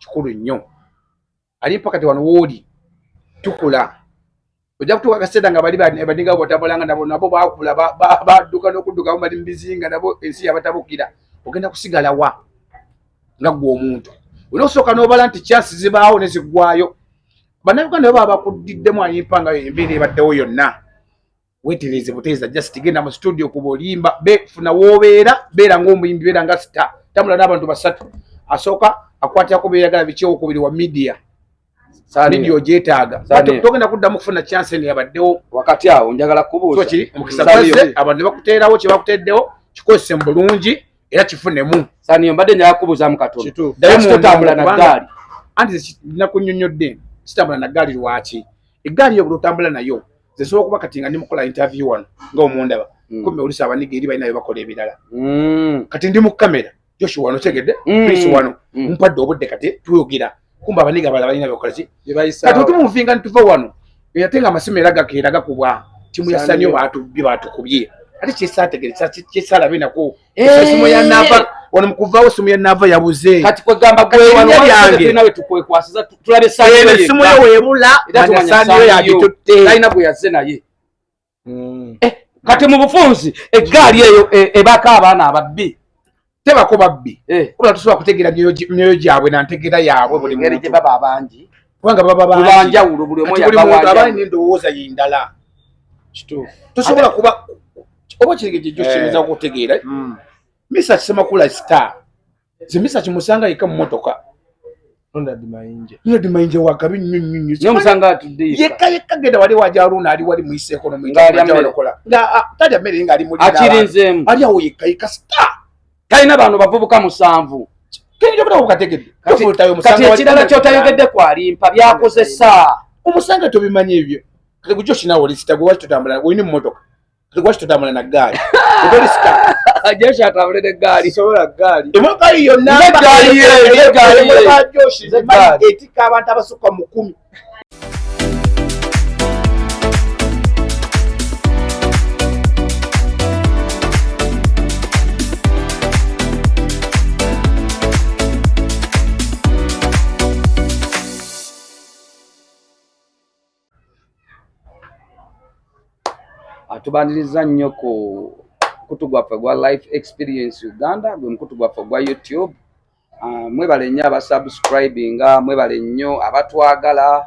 kikulu nnyo ali pakati wano wooli tukula ojja kutuuka kaseera nga bali badinga botabolanga nabo baakula badduka n'okudduka bali mu bizinga nabo ensi yabatabukira ogenda kusigala wa nga gwe omuntu olina okusooka n'obala nti chansi zibaawo ne ziggwayo bannayuganda baba bakudiddemu ayimpanga embeera ebaddewo yonna weetereze buteeza just genda mu studio kuba olimba funa woobeera beera ng'omuyimbi beera nga sita tambula n'abantu basatu asooka akwatako beeyagala bikyewokubiri wa media media ogyetaaga togenda kuddamu kufuna chance eno yabaddewo wakati awo njagala kubuuza omukisa gwaze abantu bakuteerawo kye bakuteeddewo kikozese mu bulungi era kifunemu saniyo mbadde njagala kubuuzaamu katono totambula na ggaali anti nakunnyonnyodde kitambula na ggaali lwaki eggaali yo buli otambula nayo zesobola okuba kati nga ndi mukola interview wano ng'omundaba kumbe olisa abaniga eri balinayo bakola ebirala kati ndi mu kamera Joshua wano kyegedde Chris wano mpadde obudde kati tuyogera kumba abaniga bala balina byokola ki kati otumuvinga nituva wano yatenga amasimu era gakeera gakubwa timu ya Sanyo batukubye ate kyesaategereza kyesalabe nako esimu ya nava wano mukuvaawo esimu ya nava yabuze kati kwegamba gwe wano nawe tukwekwasiza tulabe Sanyo esimu yo weebula manya Sanyo yagitutte talina bwe yazze naye kati mu bufunzi eggaali eyo ebaka abaana ababbi tebako babbi kubula tusobola kutegeera myoyo gyabwe nantegeera yaabwe buli ngeri gye baba abangi kubanga baba banjawulo buli omu yabawanjawulo n'endowooza yindala tosobola kuba oba kirige gyokiyinza okutegeera Mr. Kisemakula star ze Mr. Kimusanga yeka mu motoka Ronald Mayinje wakabi nnyo n'omusanga atudde yeka genda wali wajaluna ali wali mu isi economy nga tajja mmere nga ali mu akirinzeemu ali awo yeka star talina bano bavubuka 7 kati ekirala kyotayogedde kwalimpa byakozesa omusanga tobimanyi ebyo kati gujjo kinawo lisita gwe waki tutambula wini mmotoka kati gwaki tutambula na ggaali odolisita ajeshi atambule n'eggaali sobola ggaali emotoka yonna etika abantu abasukka mu 10 atubaniriza nnyo ku mukutu gwaffe gwa Life Experience Uganda gwe mukutu gwaffe gwa YouTube. Mwebale nnyo abasubscribinga, mwebale nnyo abatwagala,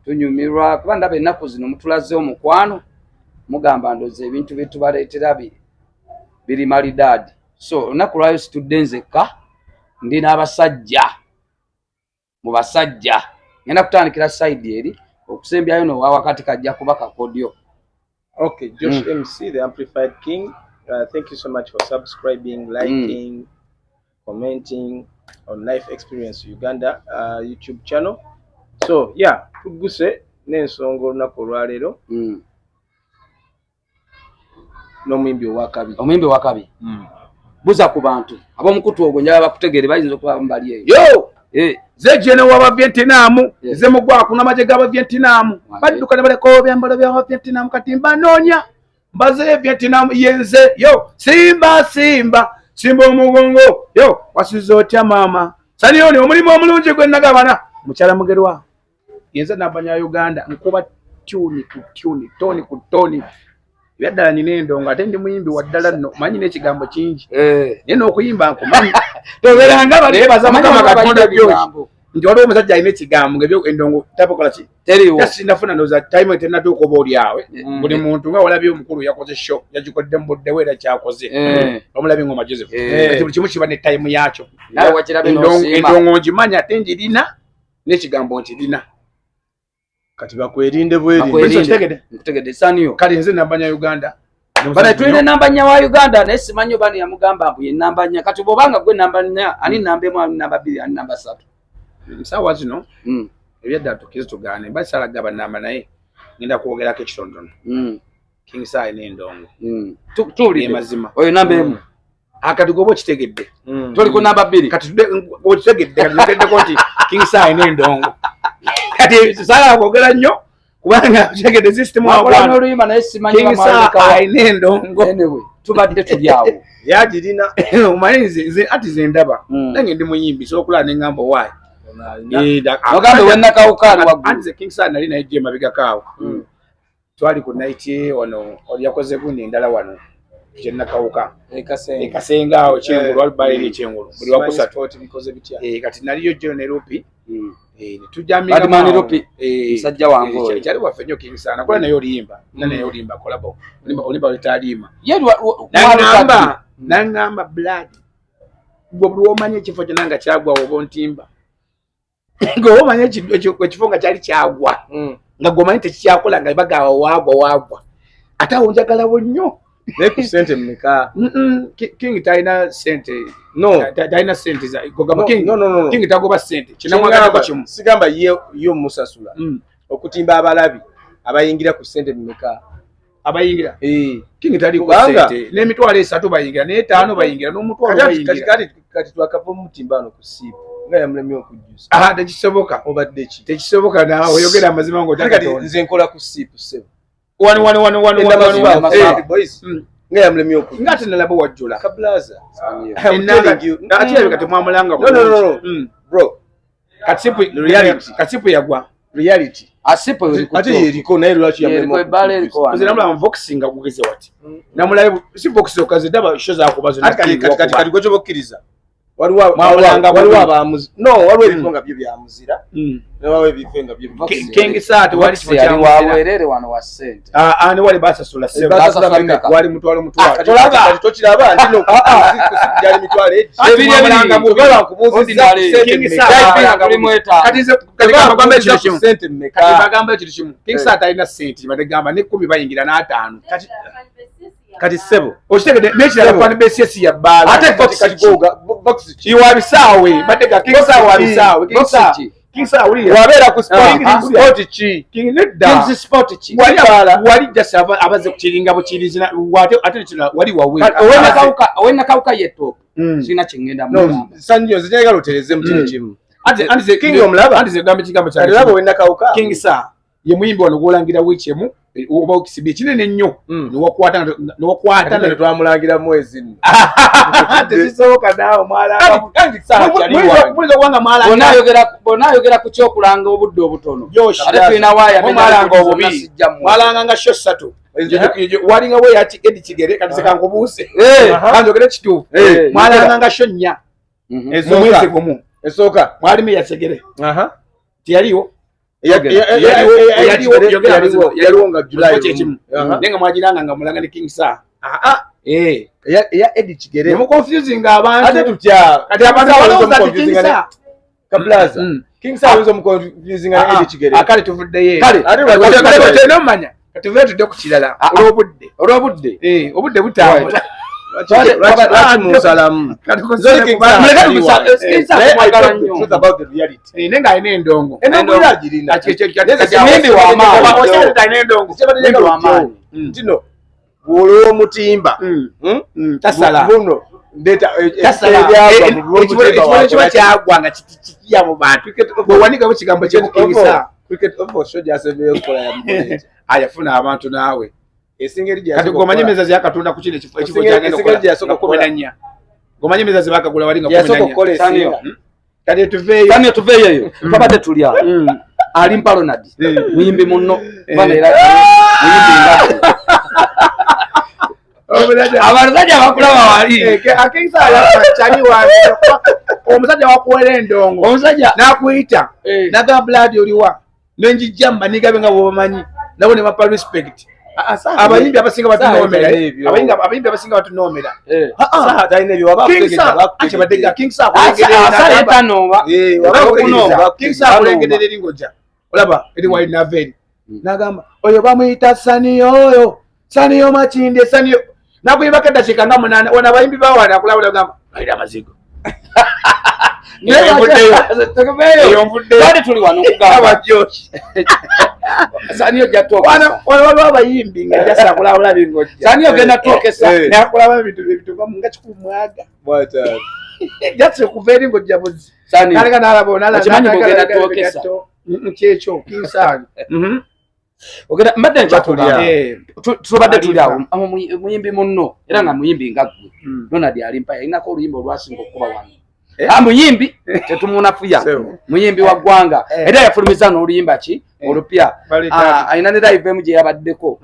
tunyumirwa kuba ndaba ennaku zino mutulaze omukwano mugamba ndoze ebintu bitubaleetera biri malidadi. So olunaku lwayo situdde nzekka ndi n'abasajja mu basajja ngenda kutandikira side eri okusembyayo no wakati kajja kuba kakodyo. Okay, Josh MC, the Amplified King. Thank you so much for subscribing, liking, commenting on Life Experience Uganda YouTube channel. So, yeah, tuguse n'ensonga olunaku olwaleero. N'omuyimbi owakabi. Omuyimbi owakabi. Buza ku bantu. Ab'omukutu ogwo njala bakutegeere bayinza okuba mbali eyo. Yo! Ze jene waba Vietnam, ze mugwa kuna maje gaba Vietnam. Badduka ne baleko byambalo bya Vietnam kati mbanonya. Mbaze Vietnam yenze. Yo, simba omugongo. Yo, wasizotya mama. Saniyo ni omulimo omulungi gwe nagabana. Mukyala mugerwa. Yenze nabanya Uganda nkuba tuni ku toni. Yaddala ninendo ate ndi muyimbi waddala nno manyi n'ekigambo kingi neno okuyimba nkumanyi toberanga bali baza mukama katonda byo nti waliwo omusajja alina ekigambo ngebyo endongo tapokola ki sinafuna ndoza time tenatuuka oba oli awe buli muntu nga walabye omukulu yakoze show yagikodde mu budde weera kyakoze omulabye ngoma Joseph kati buli kimu kiba ne time yakyo endongo ngimanya ate njirina n'ekigambo nkirina kati bakwerinde bwerinde ntegede Saniyo kali nze nambanya Uganda bana tulina nambanya wa Uganda naye simanyo bani yamugamba mbu ye nambanya kati bobanga gwe nambanya ani nambe mu namba 2 ani namba 3 sawa zino ebyadda tukize tugane basala gaba namba naye ngenda kwogera ke kitondono King Sai n'endongo tuli mazima oyo namba emu akati gobo kitegedde tuli ku namba 2 kati gobo kitegedde kati koti King Sai n'endongo kati sala kwogera nnyo kubanga kitegedde system wa bwana oluyimba naye simanyi bamalika n'endongo anyway tubadde tulyawo yagirina omanyize ati ze ndaba nange ndi muyimbi so okulana engamba wayi Ogambe wenna kawukali waggulu. Anze King Sir nali naye je mabiga kaawo. Twali ku night ono yakoze gundi ndala wano. Jenna kawuka. Ekasenga awo kyengulu walibali kyengulu. Buli wakusatu bikoze bitya. Kati naliyo je Nairobi. Tujamira Badman Rupi musajja wange cyari wafenyo King Sir nakola nayo limba nayo limba kolabo olimba litalima yedi nangamba blood bwo omanye kifo kyananga kyagwa obo ntimba ngo omanye kifo nga kyali kyagwa nga gomanye tekyakola nga baga wagwa ata onjagala wonnyo neku sente mmeka King taina sente taina sente za gogaba King no King tagoba sente kinamwaga kimu sigamba yo musasula okutimba abalabi abayingira ku sente mmeka abayingira King tali ku sente n'emitwalo 3 bayingira ne5 bayingira n'omutwalo bayingira kati twakava mutimbano ku sibu nga yamulemi okujjusa tekisoboka obadde ki tekisoboka nawe oyogera amazima ngo kati nze nkola ku sibu sebo one boys nga yamulemi okujjusa ngate nalabo wajjula kablaza ati kati mwamulanga no bro katipu yagwa reality asipo ati yeriko naye lwaki yamulemi nze namulaba boxing agugeze wati namulabe si boxing okaze daba show za kubazo kati gwe bokkiriza waliwo abamuzi waliwo ebifunga byo byamuzira waliwo ebifunga byo King Sir wali kifo kya wawerere wano wa sente ani wali basasula sebo wali mutwalo kati tokiraba ndino yali mitwalo ebiranga mubala kubuziza King Sir bagamba ekiro kimu sente mmeka bagamba ekiro kimu King Sir talina sente badegamba ne 10 bayingira na5 kati sebo okitegede nekirala kwani BCS ya bala ate kati box iwa bisawe badega King Sir wa bisawe King Sir uli wabera ku sport chi King nedda King sport chi wali just abaze kukiringa bukirizina wate ate kina wali wawe owena kauka yeto sina kingenda mu sanyo zinyaga lotereze mutine kimu ate King omulaba ate gambe kigambo kya alaba wena kauka King Sir ye muyimbi wano golangira wichemu oba okisibi kinene nnyo niwakwata ne twamulangira mwezi nno tezisoboka naawe mwalanga mwizo kubanga bonayogera ku kyokulanga obudde obutono ate tulina waya mwalanga obubi mwalanga nga sho 3 walinga we yati Edi Kigere kati sekankubuuse kanjogere kituufu mwalanga nga sho 4 ezomwezi gumu esooka mwalimu yasegere tiyaliwo yaliwo nga July nenga mwagiranga nga mulanga ne King Sir ya Edi Kigere nemu confusing abantu ate tutya kati abantu balowooza ati King Sir kablaza King Sir wizo mu confusing na Edi Kigere akale tuvudde ye kale ate nomanya kati tuve tudde ku kirala olw'obudde obudde butambula nenga alina endongo tino bw'olwa omutimba tasala buno kiba kyagwa nga kikiya mu bantu bwewanikamu kigambo kyemukingisa ayafuna abantu naawe kati gomanyi emeza zakatonda ku kino ekifo kyagenda okola 14 gomanyi emeza zebakagula wali nga 14 kati tuveeyo eyo twabadde tuli awo ali mpalonadi muyimbi munno abasajja bakulaba wali omusajja wakuwera endongo omusajja nakuyita nagamba blood oliwa nenjijja mbanigabe nga bwobamanyi nabo ne bapa respect abayimbi abasinga batunomera abayimbi abasinga batunomera King Sir kulengedere lingoja olaba eri wali naveri nagamba oyo bamuyita Saniyo Makinde Saniyo nakuyimba kaddakiika nga 8 wana abayimbi bawana akulabula gamba ayira amazigo tuli wano kugamba Saniyo jatoka waliwo abayimbi nga jasa akulabula bingoja Saniyo genda twokesa nakulaba ebintu nga kikumwaga jasa okuva eri ngojja buzi nalega nalaba kyekyo King Sir mbadde tubadde tuli awo muyimbi munno era nga muyimbi nga ggwe Ronald Alimpa yalinako oluyimba olwasinga okuba wano Muyimbi tetumunafuya muyimbi wa ggwanga era yafulumiza n'oluyimba ki olupya ayina ne live emu gye yabaddeko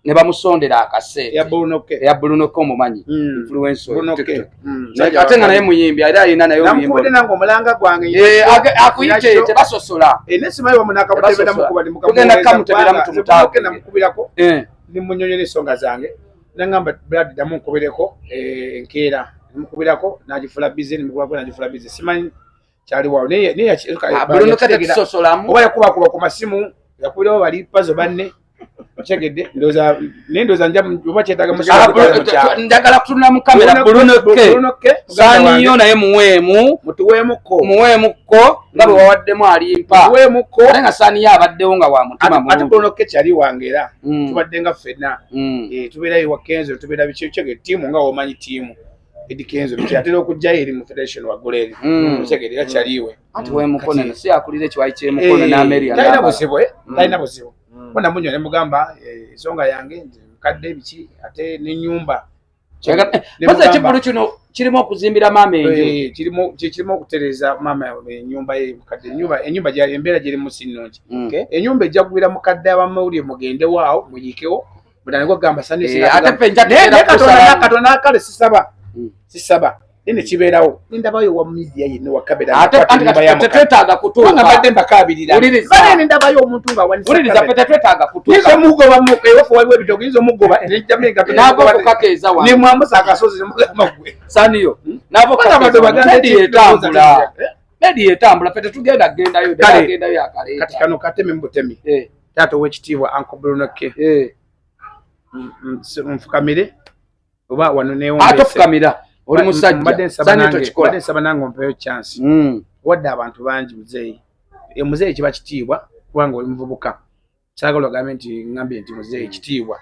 ne bamusondera akaseete ya Bulunoke omumanyi influencer ate nga naye muyimbi era ayina naye akuyite tebasosola tugenda kamutebera mutumutaago nimunyonyera ensonga zange nangamba Brad damu nkubireko enkeera nimukubirako najifula bize nimukubirako najifula bize simanyi kyali wawo naye Bulunoke tetusosolamu oba yakuba ku masimu yakubirawo bali pazo banne chegede ndoza njaba kyetaga njagala kutunula mu kamera Bulunoke saniyo naye muweemuko nga bwe wawaddemu alimpa ate nga saniyo abaddewo nga wa mutima mulungi ate Bulunoke kyali wangeera tubadde nga ffenna tubeerayo wa Kenzo tubeera bikyegede ttiimu nga womanyi ttiimu Eddie Kenzo bikyatera okujjayo eri mu federation waggula eri kyegede era kyaliwe anti weemukono si akulira ekiwayi ky'emukono n'Ameria talina buzibu bona munyo ne mugamba ensonga yange mukadde ebiki ate n'ennyumba Maze ekibulu kino kirimo okuzimbira maama enju kirimo okutereza maama ennyumba ye mukadde ennyumba gyali embeera giri mu sinnungi ennyumba ejja kugwira mukadde abamawulire mugende waawo muyikewo mudaneko gamba sani katonda akale sisaba nene kibeerawo nindabayo wa media yenna wa kamera tetwetaaga kutuuka badde mbakabirira bale nindabayo omuntu nga wuliriza tetwetaaga kutuuka nizo mugoba ewafu waliwo ebitogo nizo mugoba nabo kukakeeza wa ni mwambusa akasozi nemugamba gwe saniyo nabo media etambula fete tugenda gendayo akaleeta kati kano kateme mbutemi taata ow'ekitiibwa Uncle Bulunoke nfukamire oba wano newombese atofukamira oli musajja sani tokikola badde nsaba nange ompeyo chance wadde abantu bangi muzeeyi muzeeyi kiba kitiibwa kubanga oli muvubuka kyagala ogambe nti ngambye nti muzeeyi kitiibwa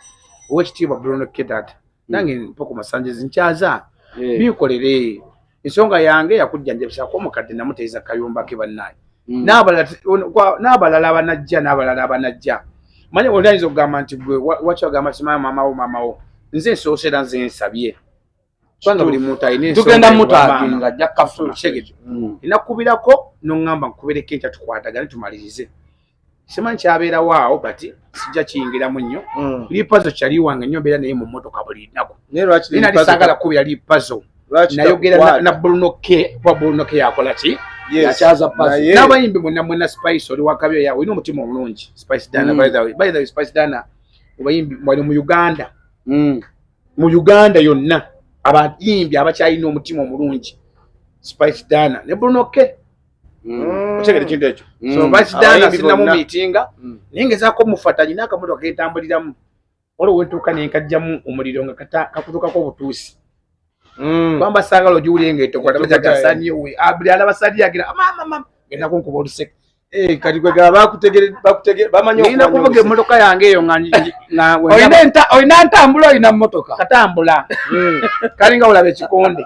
ow'ekitiibwa Bulunoke taata nange mpoko masanjezi nkyaza bikolere ensonga yange yakujjanjabisako omukadde namuteeza kayumba ke bannaye n'abalala abanajja manyi olinayiza okugamba nti gwe waki ogamba ti maamawo nze nsoosera nze nsabye kubanga buli muntu alina tugenda mutaaginga ajja kafuna inakubirako noŋŋamba nkubireko enkya tukwatagane tumalirize simanyi kyabeerawo awo bati sijja kiyingiramu nnyo lipazo kyali wange nnyo mbeera naye mu mmotoka buli nnaku nali saagala kubira lipazo nayogera na Bulunoke kuba Bulunoke yakola ki yakyaza pazo n'abayimbi mwena Spice oli wakabyo yawe olina omutima omulungi Spice Dana by the way Spice Dana obayimbi wali mu Uganda yonna abayimbi abakyalina omutima omulungi Spice Dana ne Bulunoke otegere kintu ekyo so Spice Dana sinamu miitinga naye ngezaako mufatanyi n'akamotoka ketambuliramu olwo wentuuka nenkajjamu omuliro nga kakutuukako obutuusi kwamba saagala ogiwulire ngaetokwatagasaniwe alaba sadi yagira mama genda kunkuba oluseke kati kwegala bakutegere bamanyi nina kuvuga emmotoka yange eyo olina ntambula olina mmotoka katambula kalinga olaba ekikonde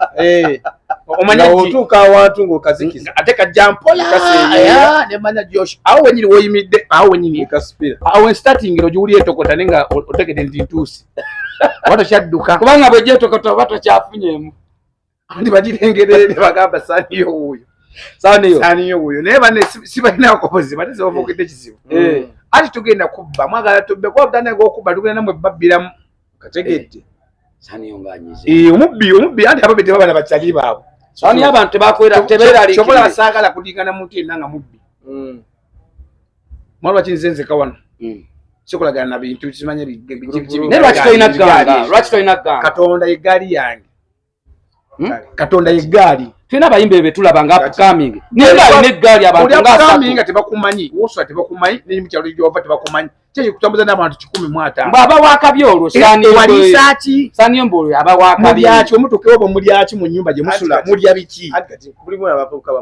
omanyi otuuka awantu ng'okazikiza ate kajja mpola nemanya Josh awo wenyini woyimidde awo wenyini awo starting ogiwulire etokota naye nga otegedde nti ntuusi oba tokyadduka kubanga bwejja etokota oba tokyafunyeemu andi bagirengerere ne bagamba saniyo wuyo naye bane sibalinaako buzibu ate zibavugidde kizibu ati tugenda kubba mwagala tubbe kuba butandika okubba tugenda namwe babbiramu kategedde saniyo ng'anyize omubbi anti ababbi tebabana bakyali baabwe saniyo abantu tebeeraliikirire kyobola basaagala kudingana muntu yenna nga mubbi mwalwa kinzenzeka wano sikulagana na bintu kimanye naye lwaki tolina gganga katonda eggaali yange katonda eggaali tulina abayimbi betulaba nga upcoming nengaali neggaali abantu nga tebakumanyi wosula tebakumanyi nemukyalo gyova tebakumanyi kyekyo kutambuza n'abantu 105 bw'aba waakabi olwo walisaaki saniyo mbu olwo aba waakabi mulyaki omutuuka oba mulyaki mu nnyumba gye musula mulya biki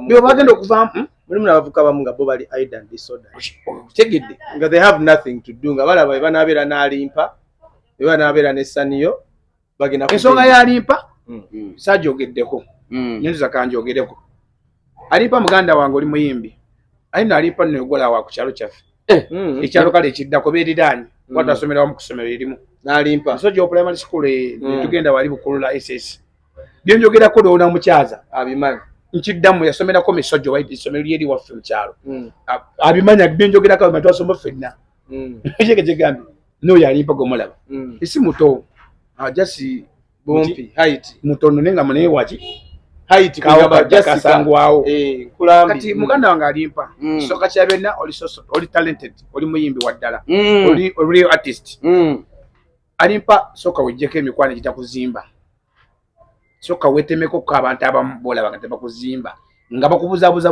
byobagenda okuva mulimu n'abavubuka bamu nga bo bali id and disorder tegedde nga they have nothing to do nga balaba banaabeera n'alimpa banaabeera ne saniyo bagenda ensonga y'alimpa saajogeddeko nyinza kanjogereko alimpa muganda wange oli muyimbi ayina alimpa negola wa ku kyalo kyaffe ekyalo kale ekiddako beeriraanye watasomerawo mu kusomero erimu n'alimpa musajja wa primary school netugenda wali bukulula ss byenjogerako lwona omukyaza abimanyi nkiddamu yasomerako Misojo White isomero lyeri waffe mu kyalo abimanya byenjogerako abantu basoma ffenna ekyegambe n'oyo alimpa gomulaba esi muto jasi bompi height mutono nenga munaye waki height kaba jasi sangwao kulambi kati muganda wange alimpa soka kyabena oli talented oli muyimbi waddala oli real artist alimpa soka wejjeko emikwano gitakuzimba soka wetemeko ko abantu abamu bola bagateba kuzimba nga bakubuzabuza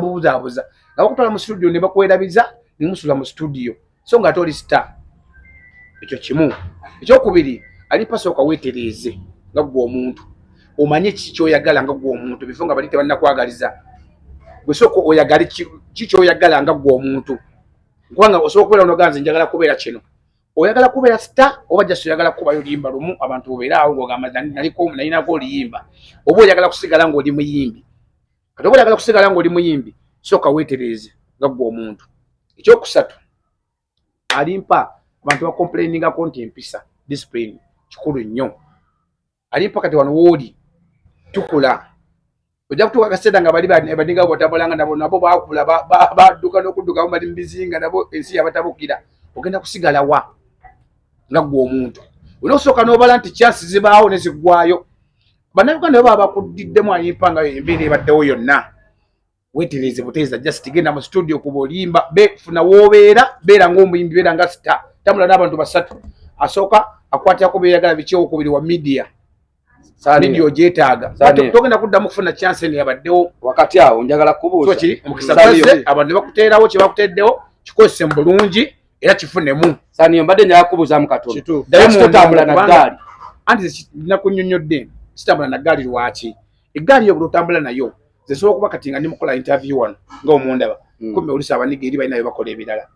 nga bakutwala mu studio ne bakwerabiza ne musula mu studio so nga toli star ekyo kimu ekyokubiri alimpa soka wetereze nga gwo omuntu omanye kikyoyagala nga gwo omuntu bifo nga balite bannakwagaliza gwe soko oyagala kikyoyagala nga gwo omuntu kubanga osobola kubeera onoganze njagala kubeera kino oyagala kubeera star oba just oyagala kuba yolimba lumu abantu bobeeraawo ng'ogamba nalinako oliyimba oba oyagala kusigala ng'oli muyimbi kati oba oyagala kusigala ng'oli muyimbi soka weetereze nga gwe omuntu ekyokusatu alimpa abantu bakomplainingako nti empisa discipline kikulu nnyo alimpa kati wano wooli tukula ojja kutuuka kaseera nga bali badinga botabulanga nabo baakula badduka n'okudduka bali mu bizinga nabo ensi yabatabukira ogenda kusigala wa nga gwe omuntu olina okusooka n'obala nti chansi zibaawo ne ziggwayo bannayuganda baba bakudiddemu alimpa nga embeera ebaddewo yonna weetereze buteeza just genda mu studio kuba olimba funa woobeera beera ng'omuyimbi beera nga star tambula n'abantu basatu asooka akwatirako beeyagala bikyewokubiri wa media media ogyetaaga togenda kuddamu kufuna chance eno yabaddewo wakati awo njagala kubuuza omukisa gwaze abantu ne bakuteerawo kye bakuteddewo kikozese mu bulungi era kifunemu saniyo mbadde njagala kubuuzaamu katono totambula na ggaali anti nakunnyonnyodde sitambula na ggaali lwaki eggaali yo buli otambula nayo zesobola okuba kati nga ndi mukola interview wano ng'omundaba kumbe olisa abaniga eri balinayo bakola ebirala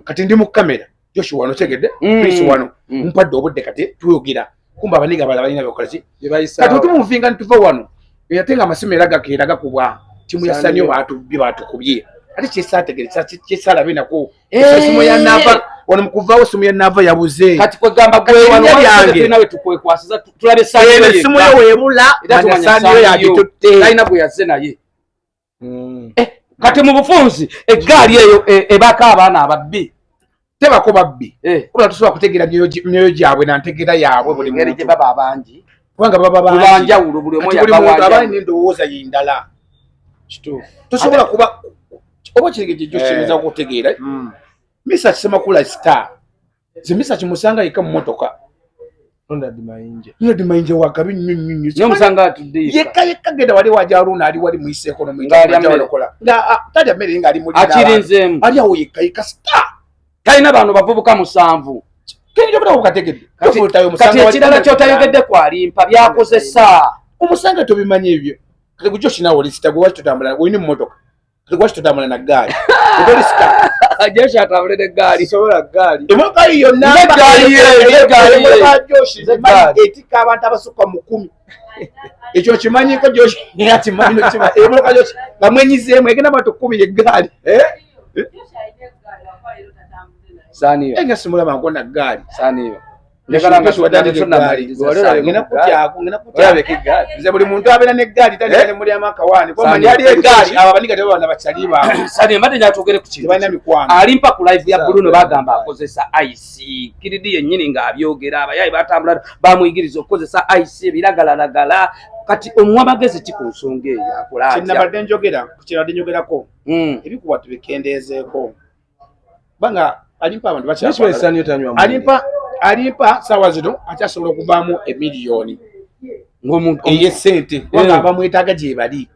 kati ndi mu kamera Joshua wano kyegedde Chris wano mpadde obudde kati tuyogera kumba abaniga bala balina byokola ki kati otumuvinga nituva wano yatenga amasimu era gakeera gakubwa timu ya Sanyo batukubye ate kyesaategereza kyesalabe nako esimu ya nava wano mukuvaawo esimu ya nava yabuze kati kwegamba gwe wano nawe tukwekwasiza tulabe Sanyo esimu yo weebula manya Sanyo yagitutte talina bwe yazze naye kati mu bufunzi eggaali eyo ebaka abaana ababbi tebako babbi kubula tusobola kutegeera myoyo gyabwe nantegeera yaabwe buli ngeri gye baba abangi kubanga baba banjawulo buli omu abaali n'endowooza yindala kituufu tosobola kuba oba kirege gyokiyinza okutegeera misa kisemakula star ze misa kimusanga yeka mu motoka Ronald Mayinje wakabi nnyo n'omusanga atudde yeka genda wali wajaluna ali wali mu isi economy nga talya mmere nga ali mu akirinzeemu ali awo yeka star talina bano bavubuka 7 kati ekirala kyotayogedde kwalimpa byakozesa omusanga tobimanyi ebyo kati gujjo kinawo lisita gwe waki tutambula olina mmotoka kati gwaki tutambula na ggaali otolisita Joshi atambule n'eggaali sobola ggaali emotoka yonna etika abantu abasukka mu 10 ekyo kimanyiko Joshi akimanyi emotoka Joshi nga mwenyizeemu egenda abantu 10 eggaali Saniyo enga simulaba nkona ggaali Saniyo nze buli muntu abeera n'eggaali tandika ne mulyamu akawani kubamanyi ali eggaali abo abanyiga tebaba na bakyali baabwe Saniyo mbadde njatwogere ku kintu tebalina mikwano alimpa ku live ya Bruno bagamba akozesa IC kiridi yennyini ng'abyogera abayayi batambula bamuyigiriza okukozesa IC ebiragalalagala kati omuwa magezi ki ku nsonga eyo akola atya kinabadde njogerako ebikuba tubikendeezeeko banga alimpa abantu bakyala alimpa sawa zino akyasobola okuvaamu emiliyoni ey'essente kubanga abamwetaaga gye bali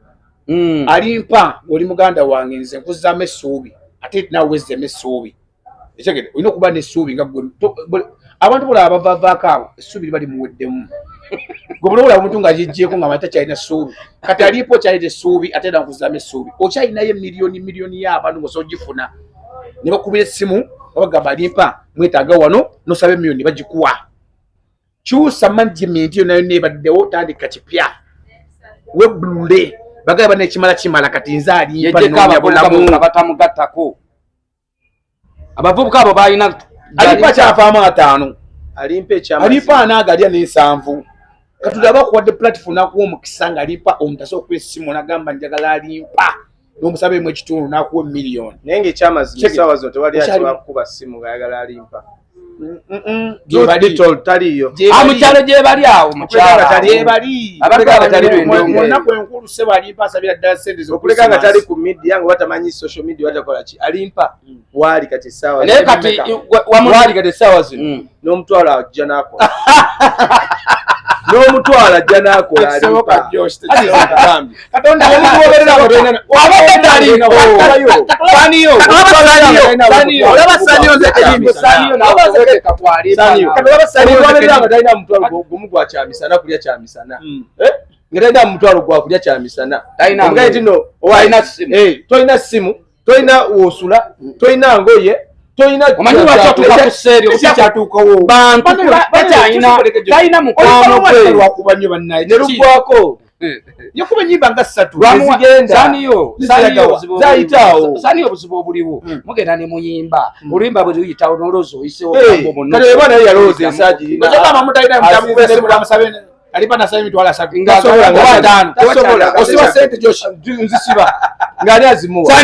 alimpa oli muganda wange nze nkuzaamu essuubi ate naawe wezzeemu essuubi ekyegede olina okuba n'essuubi nga abantu bulaba bavaavaako abo essuubi libali muweddemu gwe bulabula omuntu ng'agyeggyeko nga mata kyalina essuubi kati alimpa okyalina essuubi ate na nkuzaamu essuubi okyalinayo miliyoni y'abantu ng'osobola ogifuna ne bakubira essimu bagamba alimpa mwetaaga wano nosaba emiliyoni bagikuwa kyusa management yo nayo nebaddewo tandika kipya webbulule bagamba nekimala kimala kati nze alimpa batamugattako abavubuka abo balina alimpa kyavaamu 5 alimpa alimpa anaagalya n7 katulaba kuwadde platform nakuwa omukisa nga lipa omutasa okwesimu nagamba njagala alimpa n'omusabe mu ekitundu nakuwa million naye ng'ekyamazima essaawa zino tewali akiwakuba simu ng'ayagala alimpa taliyo mukyalo gye bali awo munaku enkulu sebo alimpa asabira ddala sente okuleka nga tali ku media nga batamanyi social media batakola ki alimpa waali kati essaawa naye kati waali kati essaawa zino n'omutwalo ajja n'akola n'omutwalo ajja n'akola alimpa talina mutwalo gumu gwa kyamisana kulya kyamisana nga talina mutwalo gwa kulya kyamisana tino tolina simu tolina wosula tolina ngoye talina mukwano nerugwako yakuba enyimba nga 3 zayitaawo obuzibu obuliwo mugenda ne muyimba oluyimba bwe luyitawo nolowooza oyisewo kale weba naye yalowooza ensaagi alipa nasaba emitwalo 3 osiba sente nzisiba ng'ani azimuwa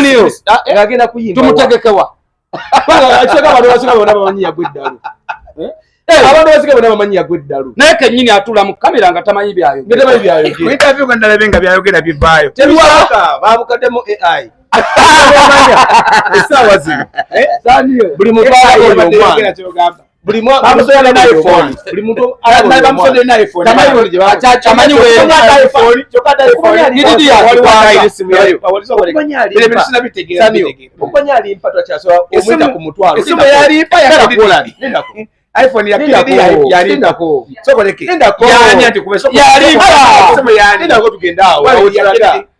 ng'agenda kuyimba tumutegekewa akeka abantu basinga bona bamanyi yagweddalu abantu basinga bona bamanyi yagweddalu naye kennyini atula mu kamera nga tamanyi byayogera nga ndalabe nga byayogera bivaayo tebiwaka babukaddemu AI essaawa zino buli muntu buli okumanya alimpa twakyasobola omwita ku mutwalo iPhone ya kidi yalindako sokoleke yani ati kubeso yalindako tugenda awo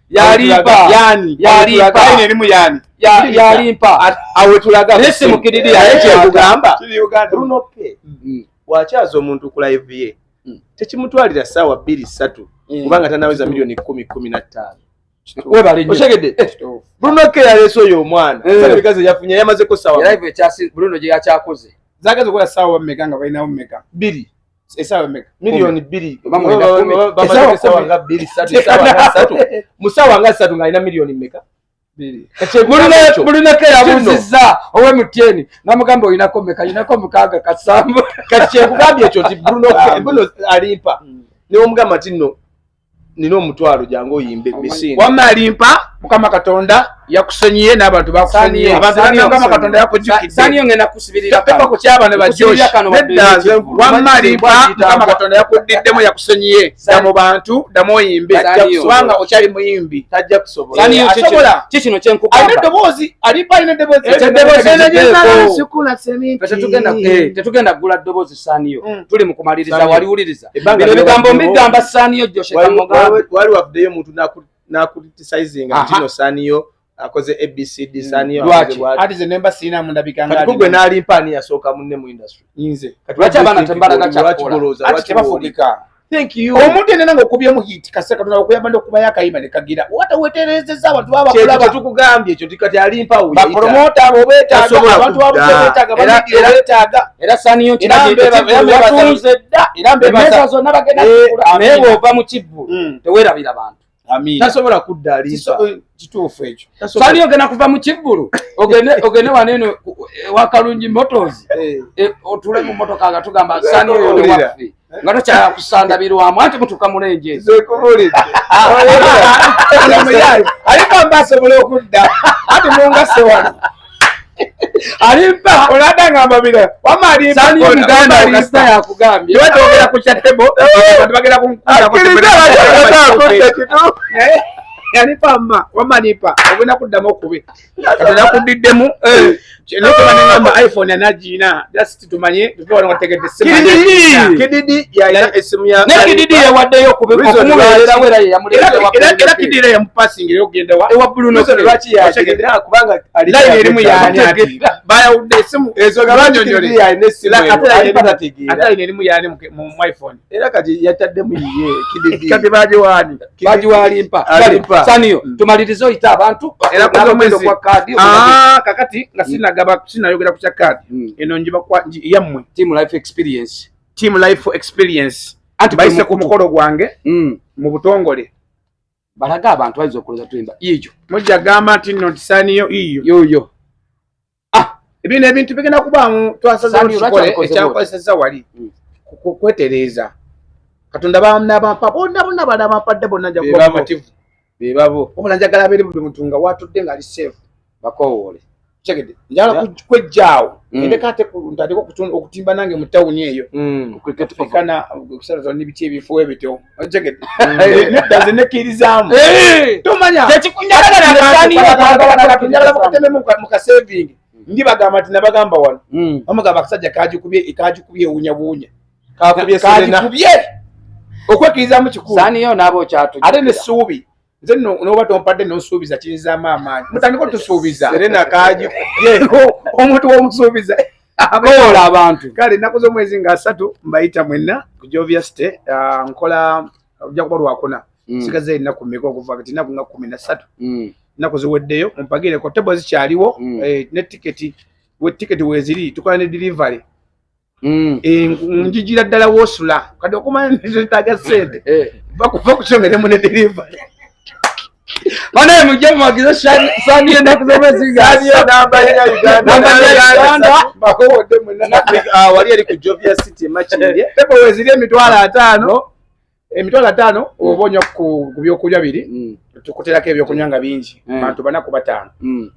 yalipa yani elimu yani yalimpa awe tulaga nese mukididi yakugamba Bruno K wakyaza omuntu ku live ye tekimutwalira ssaawa 2-3 kubanga tanaweza milioni 10-15 oshegedde Bruno K yaleese oyo omwana sabikazi yafunye yamazeko ssaawa live Bruno gye yakyakoze zagaze kola ssaawa mmeka nga balinawo mmeka 2 essaawa mmeka milioni 2 bamazeko ssaawa nga 2-3 mu ssaawa nga 3 ng'alina milioni mmeka Bruno K yabuuzizza ow'Emutien namugamba oyinako mmeka yinako mukaaga kasambu kati kyekugambye ekyo nti Bruno alimpa niwomugamba nti nno nina omutwalo jangu oyimbe misinde wamma alimpa Mukama Katonda yakusenyiye n'abantu bakusenyiye Mukama Katonda yakujjukidde saniyo ngenda kusibirira pepa ku kyaba ne bajoshi wamma alimpa Mukama Katonda yakuddiddemu yakusenyiye da mu bantu damu oyimbe kubanga okyali muyimbi tajja kusobola saniyo kikino kyenkugamba alina eddoboozi alimpa alina eddoboozi tetugenda kugula ddoboozi saniyo tuli mu kumaliriza waliwuliriza bino ebigambo mbigamba saniyo Josh Kamogambe wali wavuddeyo omuntu nakucriticinga ntino saniyo akoze ABCD saniyo ati ze nemba sina mundabikanga kati kugwe nalimpa ani yasooka munne mu industry yinze lwaki abaana tembalaga kyakola ati tebafugika thank you omuntu yenna nga okubyemu hit kaseka tuna okuyamba ndokubaya akayima ne kagira wataweterezeza abantu baba kulaba kye tukugambye ekyo tikati alimpa uyo ba promoter abo betaaga abantu abo betaaga baligira betaaga era saniyo kinatunze dda irambe baza zonna bagenda naye bw'ova mu kivvulu teweerabira abantu tasobola kudda alimpa kituufu ekyo saniyo ogenda kuva mu kivvulu ogende waneno wakalungi motors otule mu motoka nga tugamba saniyo yoli waffe nga tokyala kusanda birwamu anti mutuka mulenje alimpa mbasobola okudda ati mungase wano alimpa oladanga mbabira wama alimpa saniyo muganda okasita yakugambye tewatogera ku kyatebo abantu bagenda yalipamba wamanipa ogenda kuddamu okubi katonda yakuddiddemu nekyobanengamba iPhone anagina just tumanye tubategedde kididi yalina esimu ya nekididi yawaddeyo okumuweererawo era era kididi era yamupasinga era okugenda ewa Bruno lwaki yagenda kubanga line erimu yani ati bayawudde esimu ezo gabanyonyole yalina esimu ate line erimu yani mu iPhone era kati yataddemu ye kididi kati bajiwani bajiwalimpa saniyo tumalirize oyita abantu era n'abamwendo kwa kadi kakati nga sinayogera ku kya kadi eno njiba kwa yammwe team life experience bayise ku mukolo gwange mu butongole balaga abantu bayizo okuloza tuyimba iyo mujja gamba nti nno tisaniyo iyo yoyo ebintu ebintu bigenda kubaamu twasaza tukole ekyakozesa wali kwetereeza katonda bannabampa bonna banabampadde bonna njakumativu bebabo obula njagala abeere buli muntu nga watudde ng'ali seefu bakowoole chegede njala kwejjaawo endeka ate ntandika okutimba nange mu tawuni eyo kana okusalaza n'ibiki ebifo ebito chegede neddaze nekirizaamu tomanya tekikunjagala mukateme mu kasaving ndi bagamba nti nabagamba wano bamugamba akasajja kagikubye ewuunyabuunya kagikubye okwekirizaamu kikulu saniyo naabo kyatujja ate n'essuubi nze noba tompadde nosuubiza kirizaamu amaanyi mutandika otusuubiza serena kaji omuntu w'omusuubiza akola abantu kale ennaku z'omwezi nga 3 mbayita mwenna ku Jovia State nkola ojja kuba lwakuna sigaze ennaku mmeka okuva kati ennaku nga 13 ennaku ziweddeyo mumpagireko tebo zikyaliwo ne tiketi weeziri tukola ne delivery njijira ddala woosula kati okumanya netaaga ssente bakuva kukyongeremu ne delivery Mana mujye mugize sani ennaku z'omwezi namba ya Uganda bakowodde mwenna wali ali ku Jovia City Makindye tebo weeziri emitwalo 5 oba onywa ku byokulya 2 tukuterako ebyokunywa nga bingi bantu 4 ku 5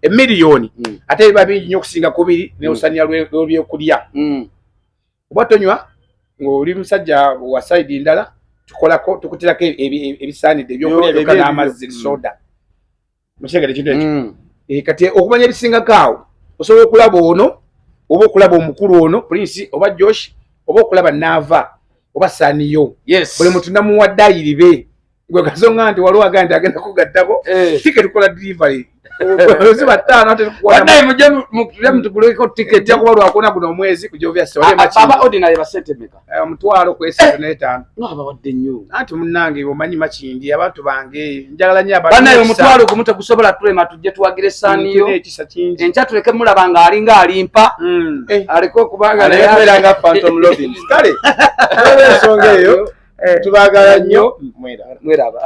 emiliyoni ate biba bingi nnyo okusinga ku 2 neosaniya lw'ebyokulya oba tonywa ng'oli musajja wa saidi ndala tukolako tukuterako ebisaanidde ebyokulya byokka n'amazzi soda mukyegere kintu ekyo kati okumanya ebisingako awo osobola okulaba ono oba okulaba omukulu ono Prince oba Josh oba okulaba Nava oba Saniyo buli muntu namuwadde ayiribe gwe kasonga nti waliwo agamba nti agenda kugattako tiketi tukola delivery ziba 5 ate wanaye mujye mutuguleko tiketi ejja kuba lwakuna guno omwezi ku Jovia State aba ordinary basente meka omutwalo ku 35 abawadde nnyo anti munnange omanyi Makindi abantu bange njagala nnyo banaye omutwalo gumu tegusobola tulema tujje tuwagire Saniyo enkya tuleke mulaba nga alinga alimpa aliko kubanga naye nga Phantom Robin kale ensonga eyo tubagala nnyo mweraba